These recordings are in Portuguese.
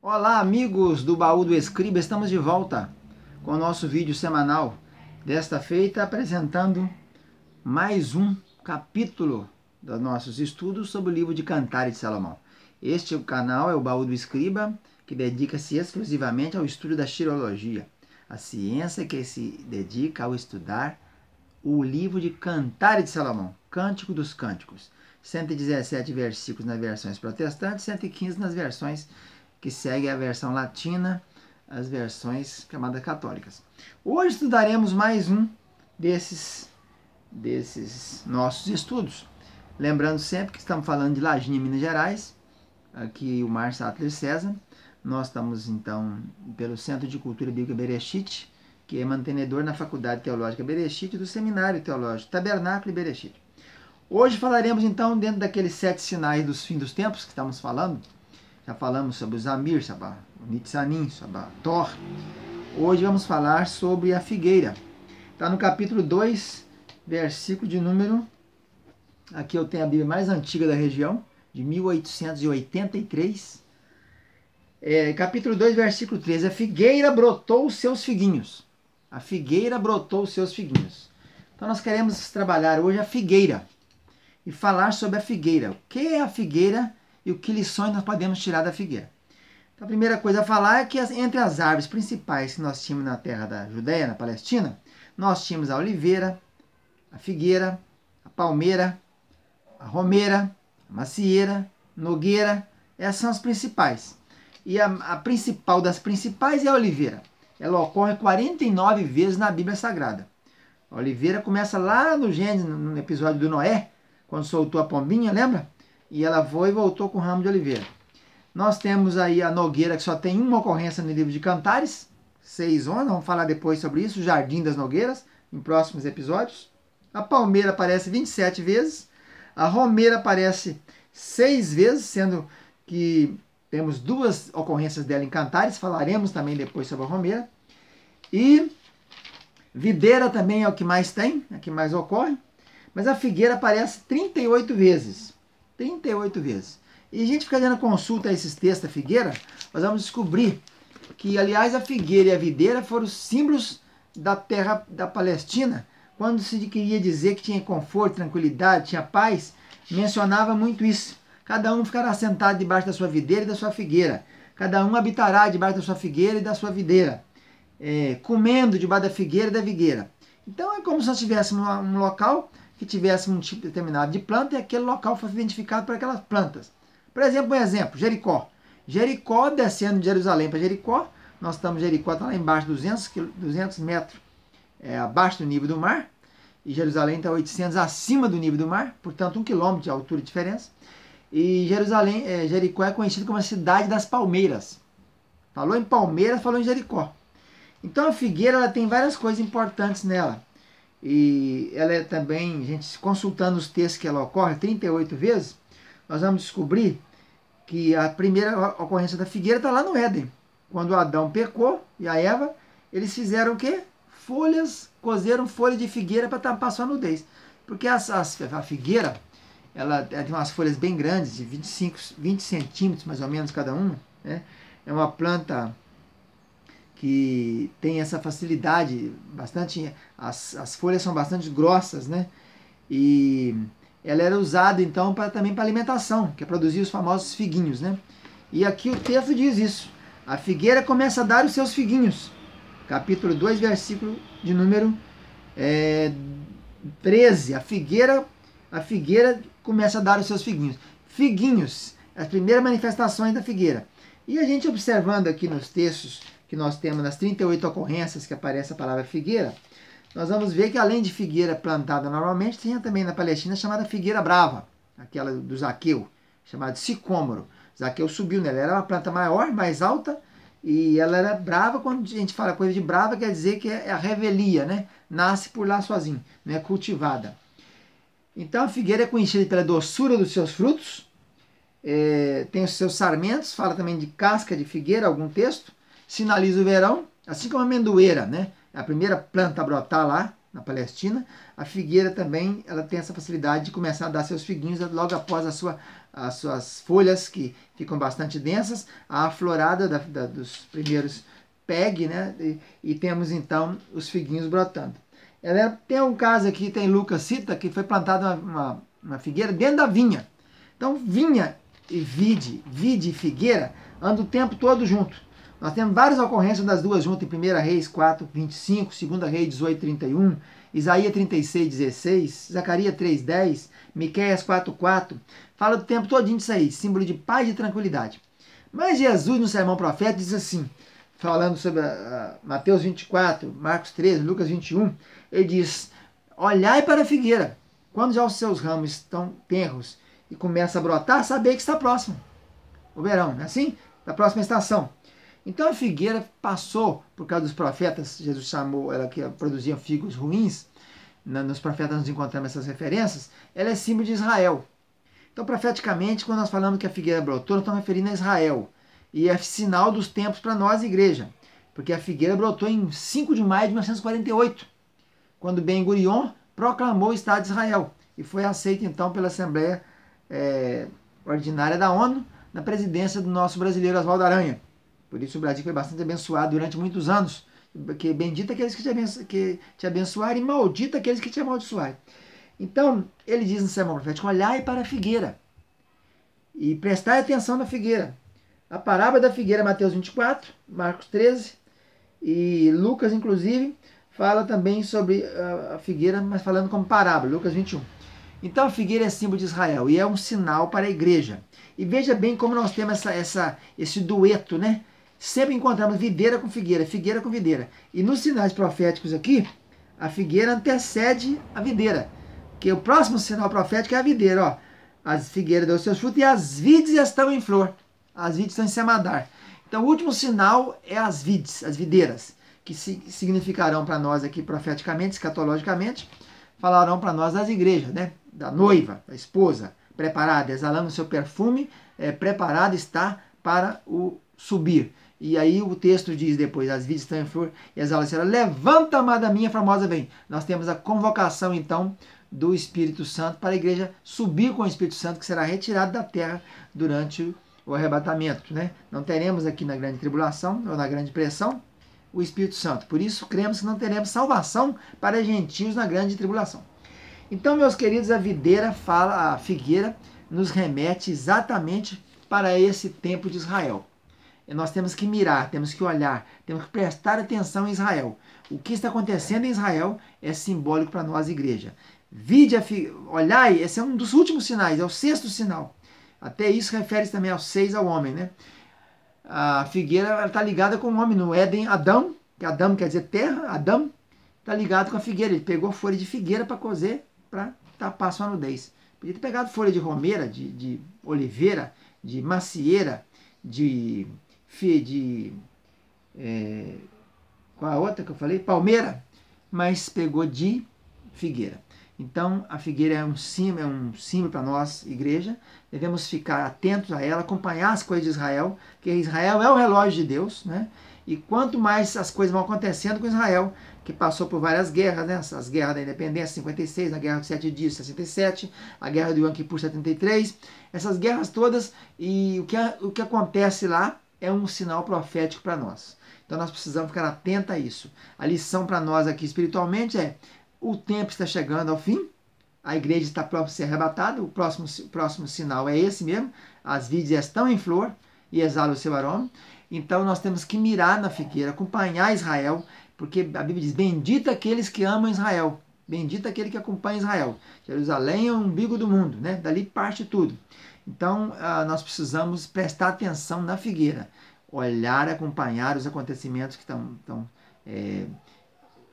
Olá, amigos do Baú do Escriba, estamos de volta com o nosso vídeo semanal, desta feita apresentando mais um capítulo dos nossos estudos sobre o livro de Cantares de Salomão. Este canal é o Baú do Escriba, que dedica-se exclusivamente ao estudo da xilologia, a ciência que se dedica ao estudar o livro de Cantares de Salomão, Cântico dos Cânticos. 117 versículos nas versões protestantes, 115 nas versões que seguem a versão latina, as versões chamadas católicas. Hoje estudaremos mais um desses nossos estudos. Lembrando sempre que estamos falando de Lagina, Minas Gerais, aqui o Mar Sattler César. Nós estamos, então, pelo Centro de Cultura Bíblica Bereshit, que é mantenedor na Faculdade Teológica Bereshit do Seminário Teológico Tabernáculo e Bereshit. Hoje falaremos, então, dentro daqueles 7 sinais dos fins dos tempos que estamos falando. Já falamos sobre o Zamir, sobre o Nitzanim, sobre a Tor. Hoje vamos falar sobre a figueira. Está no capítulo 2, versículo de número... Aqui eu tenho a Bíblia mais antiga da região, de 1883. Capítulo 2, versículo 13. A figueira brotou os seus figuinhos. A figueira brotou os seus figuinhos. Então nós queremos trabalhar hoje a figueira e falar sobre a figueira. O que é a figueira e o que lições nós podemos tirar da figueira? Então, a primeira coisa a falar é que entre as árvores principais que nós tínhamos na terra da Judéia, na Palestina, nós tínhamos a oliveira, a figueira, a palmeira, a romeira, a macieira, nogueira. Essas são as principais. E a principal das principais é a oliveira. Ela ocorre 49 vezes na Bíblia Sagrada. A oliveira começa lá no Gênesis, no episódio do Noé, quando soltou a pombinha, lembra? E ela foi e voltou com o ramo de oliveira. Nós temos aí a nogueira, que só tem uma ocorrência no livro de Cantares, 6, vamos falar depois sobre isso, o Jardim das Nogueiras, em próximos episódios. A palmeira aparece 27 vezes, a romeira aparece 6 vezes, sendo que temos 2 ocorrências dela em Cantares, falaremos também depois sobre a romeira. E videira também é o que mais tem, é o que mais ocorre, mas a figueira aparece 38 vezes. 38 vezes. E a gente fica dando consulta a esses textos da figueira, nós vamos descobrir que, aliás, a figueira e a videira foram símbolos da terra da Palestina. Quando se queria dizer que tinha conforto, tranquilidade, tinha paz, mencionava muito isso. Cada um ficará sentado debaixo da sua videira e da sua figueira. Cada um habitará debaixo da sua figueira e da sua videira. Comendo debaixo da figueira e da vigueira. Então é como se nós tivéssemos um local que tivesse um tipo determinado de planta e aquele local fosse identificado por aquelas plantas. Por exemplo, Jericó. Jericó, descendo de Jerusalém para Jericó, nós estamos em Jericó, está lá embaixo, 200 metros abaixo do nível do mar, e Jerusalém está 800 acima do nível do mar, portanto 1 quilômetro de altura de diferença. E Jericó é conhecido como a cidade das palmeiras. Falou em Palmeiras, falou em Jericó. Então a figueira ela tem várias coisas importantes nela. E ela é também, a gente consultando os textos que ela ocorre 38 vezes, nós vamos descobrir que a primeira ocorrência da figueira está lá no Éden. Quando Adão pecou e a Eva, eles fizeram o quê? Cozeram folhas de figueira para tampar sua nudez. Porque a figueira, ela tem umas folhas bem grandes, de 20 centímetros mais ou menos cada uma, né? É uma planta que tem essa facilidade, as folhas são bastante grossas, né? E ela era usada então também para alimentação, que é produzir os famosos figuinhos, né? E aqui o texto diz isso. A figueira começa a dar os seus figuinhos. Capítulo 2, versículo de número 13. A figueira começa a dar os seus figuinhos. Figuinhos, as primeiras manifestações da figueira. E a gente observando aqui nos textos que nós temos nas 38 ocorrências que aparece a palavra figueira, nós vamos ver que além de figueira plantada normalmente, tinha também na Palestina chamada figueira brava, aquela do Zaqueu, chamada de sicômoro. Zaqueu subiu nela, era uma planta maior, mais alta, e ela era brava. Quando a gente fala coisa de brava, quer dizer que é a revelia, né? Nasce por lá sozinho, não é cultivada. Então a figueira é conhecida pela doçura dos seus frutos, tem os seus sarmentos, fala também de casca de figueira, algum texto, sinaliza o verão, assim como a amendoeira, né? É a primeira planta a brotar lá na Palestina. A figueira também ela tem essa facilidade de começar a dar seus figuinhos logo após a sua as suas folhas que ficam bastante densas, a aflorada dos primeiros PEG, né? E temos então os figuinhos brotando. Tem um caso aqui, tem Lucas cita, que foi plantada uma figueira dentro da vinha. Então vinha e vide e figueira andam o tempo todo junto. Nós temos várias ocorrências das duas juntas, em 1 Reis 4, 25, 2 Reis 18, 31, Isaías 36, 16, Zacarias 3, 10, Miqueias 4, 4. Fala o tempo todinho disso aí, símbolo de paz e tranquilidade. Mas Jesus, no sermão profético, diz assim, falando sobre Mateus 24, Marcos 13, Lucas 21, ele diz, olhai para a figueira, quando já os seus ramos estão tenros e começa a brotar, saber que está próximo. O verão, não é assim? Da próxima estação. Então a figueira passou, por causa dos profetas, Jesus chamou ela que produziam figos ruins, nos profetas nós encontramos essas referências, ela é símbolo de Israel. Então profeticamente, quando nós falamos que a figueira brotou, nós estamos referindo a Israel. E é sinal dos tempos para nós, igreja. Porque a figueira brotou em 5 de maio de 1948, quando Ben Gurion proclamou o Estado de Israel. E foi aceito então pela Assembleia Ordinária da ONU, na presidência do nosso brasileiro Oswaldo Aranha. Por isso o Brasil foi bastante abençoado durante muitos anos. Porque bendito aqueles que te abençoarem e maldito aqueles que te amaldiçoarem. Então, ele diz no sermão profético, olhai para a figueira e prestai atenção na figueira. A parábola da figueira, Mateus 24, Marcos 13 e Lucas, inclusive, fala também sobre a figueira, mas falando como parábola, Lucas 21. Então a figueira é símbolo de Israel e é um sinal para a igreja. E veja bem como nós temos esse dueto, né? Sempre encontramos videira com figueira, figueira com videira. E nos sinais proféticos aqui, a figueira antecede a videira. Que o próximo sinal profético é a videira, ó. As figueiras dão seus frutos e as vides estão em flor. As vides estão em semadar. Então o último sinal é as vides, as videiras, que significarão para nós aqui profeticamente, escatologicamente, falarão para nós das igrejas, né? Da noiva, da esposa, preparada, exalando o seu perfume, preparada está para o subir. E aí o texto diz depois, as vides estão em flor, e exala será, levanta, amada minha, formosa vem. Nós temos a convocação, então, do Espírito Santo para a igreja subir com o Espírito Santo, que será retirado da terra durante o arrebatamento, né? Não teremos aqui na grande tribulação, ou na grande pressão, o Espírito Santo. Por isso, cremos que não teremos salvação para gentios na grande tribulação. Então, meus queridos, a figueira nos remete exatamente para esse tempo de Israel. E nós temos que mirar, temos que olhar, temos que prestar atenção em Israel. O que está acontecendo em Israel é simbólico para nós, igreja. Olhai, esse é um dos últimos sinais, é o 6º sinal. Até isso refere-se também ao 6 ao homem, né? A figueira está ligada com o homem no Éden, Adão, que Adão quer dizer terra, Adão está ligado com a figueira. Ele pegou folha de figueira para cozer, para tapar sua nudez. Podia ter pegado folha de romeira, de oliveira, de macieira, qual a outra que eu falei? Palmeira, mas pegou de figueira. Então, a figueira é um símbolo para nós, igreja. Devemos ficar atentos a ela, acompanhar as coisas de Israel, que Israel é o relógio de Deus, né? E quanto mais as coisas vão acontecendo com Israel, que passou por várias guerras, né? As guerras da independência, 56, a guerra dos 7 dias, 67, a guerra do Yom Kippur, 73, essas guerras todas, e o que acontece lá é um sinal profético para nós. Então nós precisamos ficar atentos a isso. A lição para nós aqui espiritualmente é: o tempo está chegando ao fim, a igreja está próxima a ser arrebatada, o próximo sinal é esse mesmo, as vides estão em flor e exalam o seu aroma. Então nós temos que mirar na figueira, acompanhar Israel, porque a Bíblia diz, bendito aqueles que amam Israel, bendito aquele que acompanha Israel. Jerusalém é o umbigo do mundo, né? Dali parte tudo. Então nós precisamos prestar atenção na figueira, olhar, acompanhar os acontecimentos que estão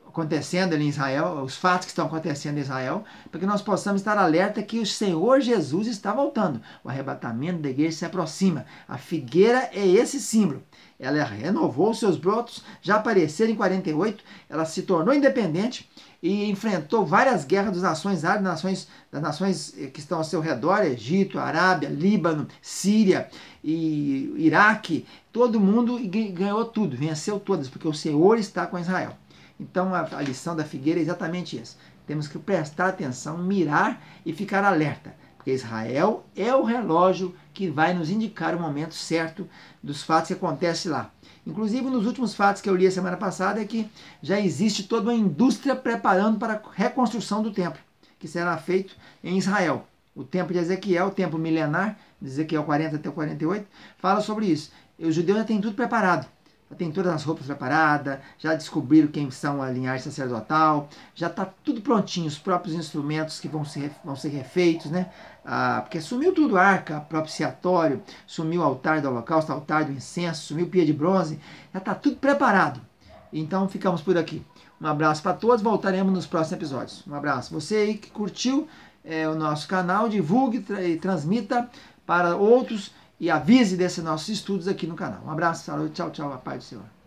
acontecendo ali em Israel, os fatos que estão acontecendo em Israel, para que nós possamos estar alerta que o Senhor Jesus está voltando. O arrebatamento da igreja se aproxima. A figueira é esse símbolo. Ela renovou seus brotos, já apareceu em 48, ela se tornou independente e enfrentou várias guerras das nações árabes, das nações que estão ao seu redor, Egito, Arábia, Líbano, Síria e Iraque. Todo mundo ganhou tudo, venceu todas, porque o Senhor está com Israel. Então a lição da figueira é exatamente isso. Temos que prestar atenção, mirar e ficar alerta. Porque porque Israel é o relógio que vai nos indicar o momento certo dos fatos que acontecem lá. Inclusive, nos últimos fatos que eu li a semana passada é que já existe toda uma indústria preparando para a reconstrução do templo, que será feito em Israel. O templo de Ezequiel, o templo milenar, de Ezequiel 40 até 48, fala sobre isso. E os judeus já têm tudo preparado. Já tem todas as roupas preparadas, já descobriram quem são a linhagem sacerdotal, já está tudo prontinho, os próprios instrumentos que vão ser refeitos, né? Porque sumiu tudo, arca, propiciatório, sumiu o altar do holocausto, altar do incenso, sumiu pia de bronze, já está tudo preparado. Então ficamos por aqui. Um abraço para todos, voltaremos nos próximos episódios. Um abraço. Você aí que curtiu o nosso canal, divulgue e transmita para outros e avise desses nossos estudos aqui no canal. Um abraço, tchau, tchau, a paz do Senhor.